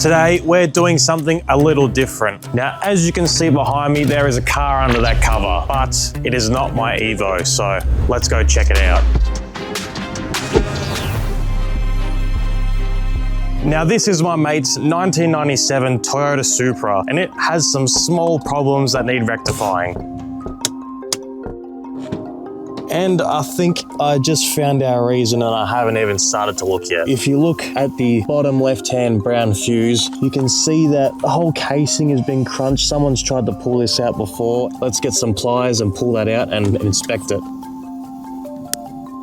Today, we're doing something a little different. Now, as you can see behind me, there is a car under that cover, but it is not my Evo, so let's go check it out. Now, this is my mate's 1997 Toyota Supra, and it has some small problems that need rectifying. And I think I just found our reason, and I haven't even started to look yet. If you look at the bottom left-hand brown fuse, you can see that the whole casing has been crunched. Someone's tried to pull this out before. Let's get some pliers and pull that out and inspect it.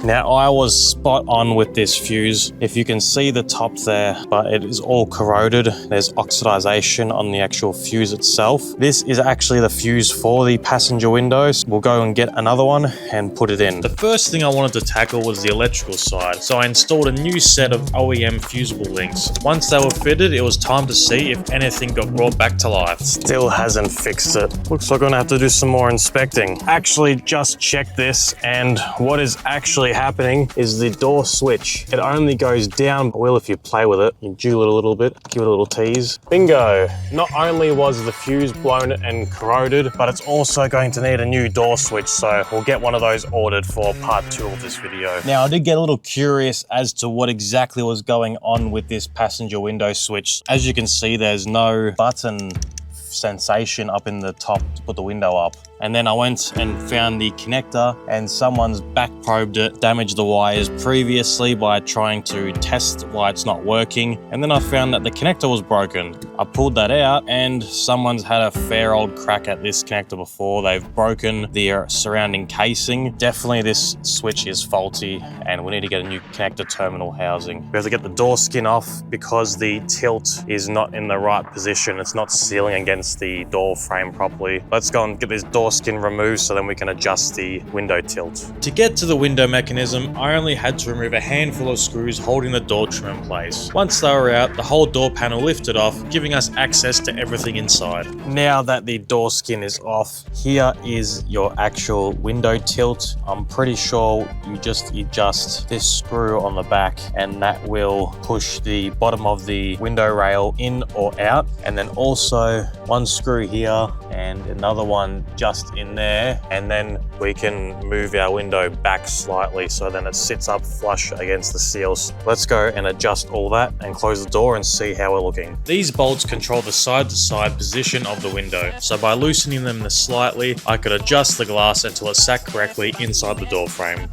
Now, I was spot on with this fuse. If you can see the top there, but it is all corroded. There's oxidization on the actual fuse itself. This is actually the fuse for the passenger windows. We'll go and get another one and put it in. The first thing I wanted to tackle was the electrical side. So I installed a new set of OEM fusible links. Once they were fitted, it was time to see if anything got brought back to life. Still hasn't fixed it. Looks like I'm gonna have to do some more inspecting. Actually, just checked this, and what is actually happening is the door switch. It only goes down. Well, if you play with it, you jiggle it a little bit, give it a little tease. Bingo! Not only was the fuse blown and corroded, but it's also going to need a new door switch, so we'll get one of those ordered for part 2 of this video. Now, I did get a little curious as to what exactly was going on with this passenger window switch. As you can see, there's no button sensation up in the top to put the window up. And then I went and found the connector, and someone's back probed it, damaged the wires previously by trying to test why it's not working. And then I found that the connector was broken. I pulled that out, and someone's had a fair old crack at this connector before. They've broken the surrounding casing. Definitely this switch is faulty, and we need to get a new connector terminal housing. We have to get the door skin off because the tilt is not in the right position. It's not sealing against the door frame properly. Let's go and get this door skin removed so then we can adjust the window tilt. To get to the window mechanism, I only had to remove a handful of screws holding the door trim in place. Once they were out, the whole door panel lifted off, giving us access to everything inside. Now that the door skin is off, here is your actual window tilt. I'm pretty sure you just adjust this screw on the back, and that will push the bottom of the window rail in or out. And then also one screw here and another one just in there, and then we can move our window back slightly so then it sits up flush against the seals. Let's go and adjust all that and close the door and see how we're looking. These bolts control the side-to-side position of the window, so by loosening them slightly, I could adjust the glass until it sat correctly inside the door frame.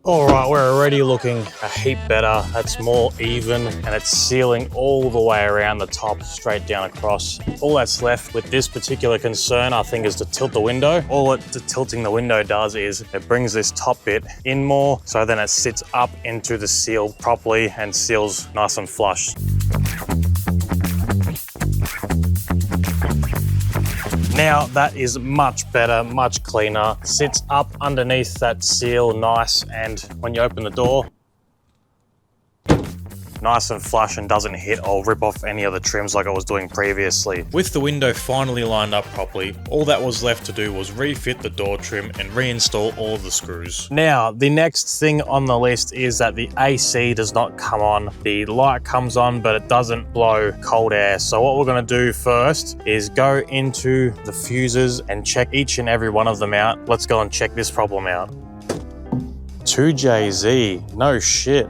All right, we're already looking a heap better. That's more even, and it's sealing all the way around the top, straight down across. All that's left with this particular concern, I think, is to tilt the window. All the tilting the window does is it brings this top bit in more, so then it sits up into the seal properly and seals nice and flush. Now that is much better, much cleaner. Sits up underneath that seal nice, and when you open the door, nice and flush and doesn't hit or rip off any of the trims like I was doing previously. With the window finally lined up properly, all that was left to do was refit the door trim and reinstall all of the screws. Now, the next thing on the list is that the AC does not come on. The light comes on, but it doesn't blow cold air. So what we're gonna do first is go into the fuses and check each and every one of them out. Let's go and check this problem out. 2JZ, no shit.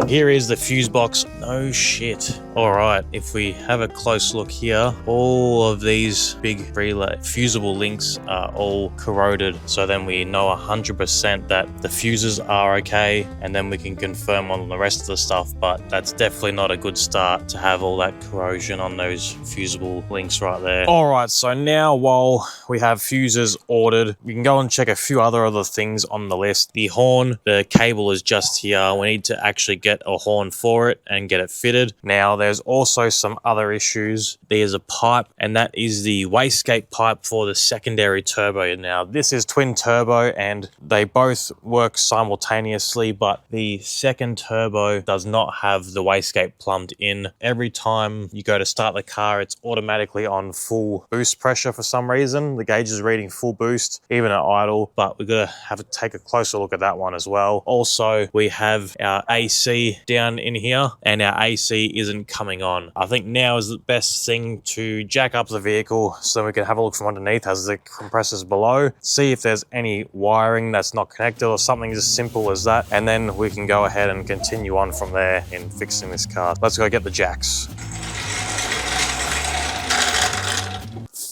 Here is the fuse box. No shit. All right, if we have a close look here, all of these big relay fusible links are all corroded. So then we know 100% that the fuses are okay, and then we can confirm on the rest of the stuff. But that's definitely not a good start to have all that corrosion on those fusible links right there. All right, so now while we have fuses ordered, we can go and check a few other things on the list. The horn, the cable is just here. We need to actually get a horn for it and get it fitted. Now there's also some other issues. There's a pipe, and that is the wastegate pipe for the secondary turbo. Now, this is twin turbo, and they both work simultaneously, but the second turbo does not have the wastegate plumbed in. Every time you go to start the car, it's automatically on full boost pressure for some reason. The gauge is reading full boost, even at idle, but we're gonna have to take a closer look at that one as well. Also, we have our AC down in here, and our AC isn't coming on. I think now is the best thing to jack up the vehicle so we can have a look from underneath as the compressor's below, see if there's any wiring that's not connected or something as simple as that, and then we can go ahead and continue on from there in fixing this car. Let's go get the jacks.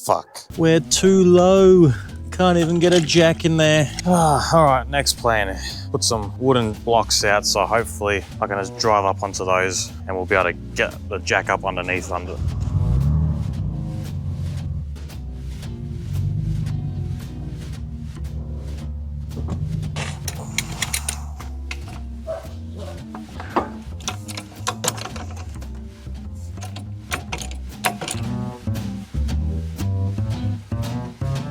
Fuck. We're too low. Can't even get a jack in there. All right, next plan. Put some wooden blocks out, so hopefully I can just drive up onto those and we'll be able to get the jack up underneath under.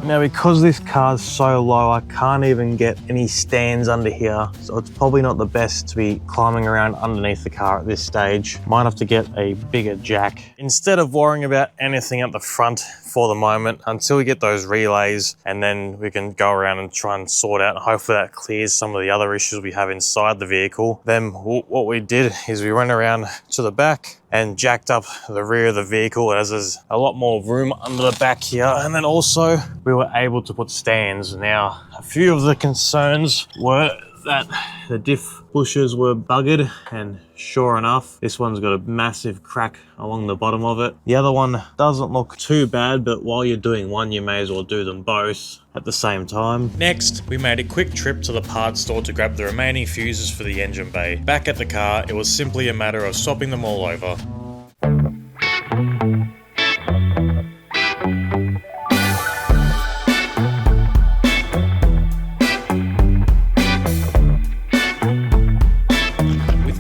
Now, because this car's so low, I can't even get any stands under here. So it's probably not the best to be climbing around underneath the car at this stage. Might have to get a bigger jack. Instead of worrying about anything at the front for the moment, until we get those relays, and then we can go around and try and sort out, and hopefully that clears some of the other issues we have inside the vehicle. Then what we did is we went around to the back and jacked up the rear of the vehicle as there's a lot more room under the back here. And then also we were able to put stands. Now, a few of the concerns were that the diff bushers were buggered, and sure enough, this one's got a massive crack along the bottom of it. The other one doesn't look too bad, but while you're doing one, you may as well do them both at the same time. Next, we made a quick trip to the parts store to grab the remaining fuses for the engine bay. Back at the car, it was simply a matter of swapping them all over.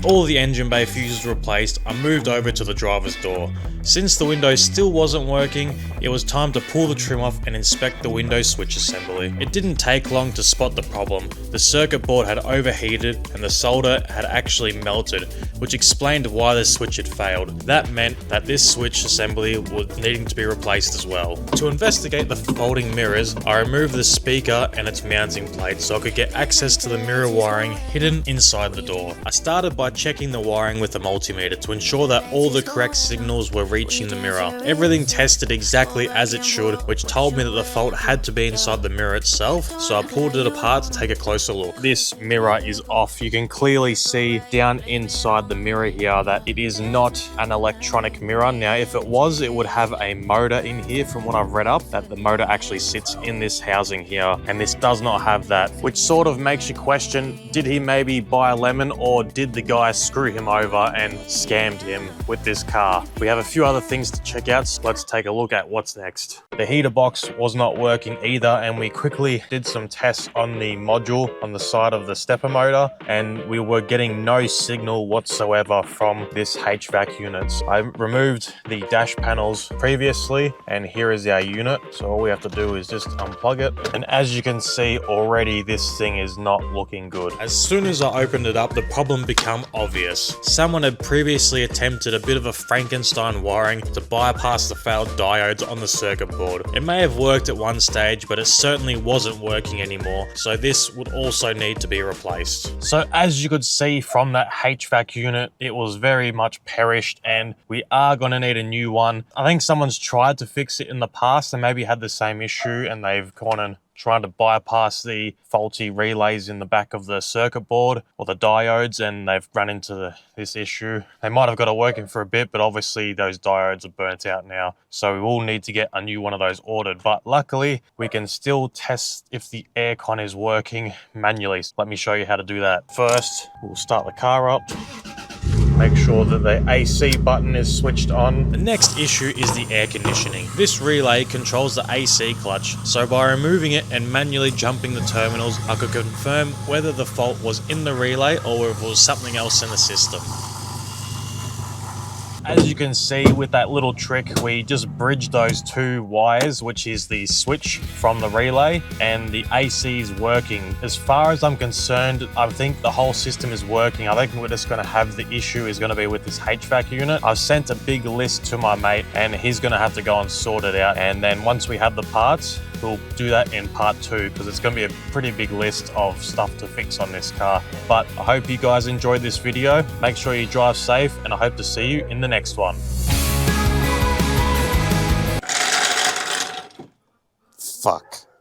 All the engine bay fuses replaced, I moved over to the driver's door. Since the window still wasn't working, it was time to pull the trim off and inspect the window switch assembly. It didn't take long to spot the problem. The circuit board had overheated and the solder had actually melted, which explained why the switch had failed. That meant that this switch assembly was needing to be replaced as well. To investigate the folding mirrors, I removed the speaker and its mounting plate so I could get access to the mirror wiring hidden inside the door. I started by checking the wiring with a multimeter to ensure that all the correct signals were reaching the mirror. Everything tested exactly as it should, which told me that the fault had to be inside the mirror itself, so I pulled it apart to take a closer look. This mirror is off. You can clearly see down inside the mirror here that it is not an electronic mirror. Now, if it was, it would have a motor in here from what I've read up, that the motor actually sits in this housing here, and this does not have that, which sort of makes you question, did he maybe buy a lemon, or did the guy screw him over and scammed him with this car? We have a few other things to check out, so let's take a look at what's next. The heater box was not working either, and we quickly did some tests on the module on the side of the stepper motor, and we were getting no signal whatsoever from this HVAC unit. I removed the dash panels previously, and here is our unit. So all we have to do is just unplug it, and as you can see already, this thing is not looking good. As soon as I opened it up, the problem became obvious. Someone had previously attempted a bit of a Frankenstein wiring to bypass the failed diodes on the circuit board. It may have worked at one stage, but it certainly wasn't working anymore, so this would also need to be replaced. So as you could see from that HVAC unit, it was very much perished, and we are going to need a new one. I think someone's tried to fix it in the past and maybe had the same issue, and they've gone and trying to bypass the faulty relays in the back of the circuit board or the diodes, and they've run into this issue. They might have got it working for a bit, but obviously those diodes are burnt out now, so we will need to get a new one of those ordered. But luckily we can still test if the aircon is working manually. So let me show you how to do that. First, we'll start the car up. Make sure that the AC button is switched on. The next issue is the air conditioning. This relay controls the AC clutch, so by removing it and manually jumping the terminals, I could confirm whether the fault was in the relay or if it was something else in the system. As you can see with that little trick, we just bridged those two wires, which is the switch from the relay, and the AC is working. As far as I'm concerned, I think the whole system is working. I think we're just going to have the issue is going to be with this HVAC unit. I've sent a big list to my mate and he's going to have to go and sort it out. And then once we have the parts, we'll do that in part 2 because it's going to be a pretty big list of stuff to fix on this car. But I hope you guys enjoyed this video. Make sure you drive safe and I hope to see you in the next one. Fuck.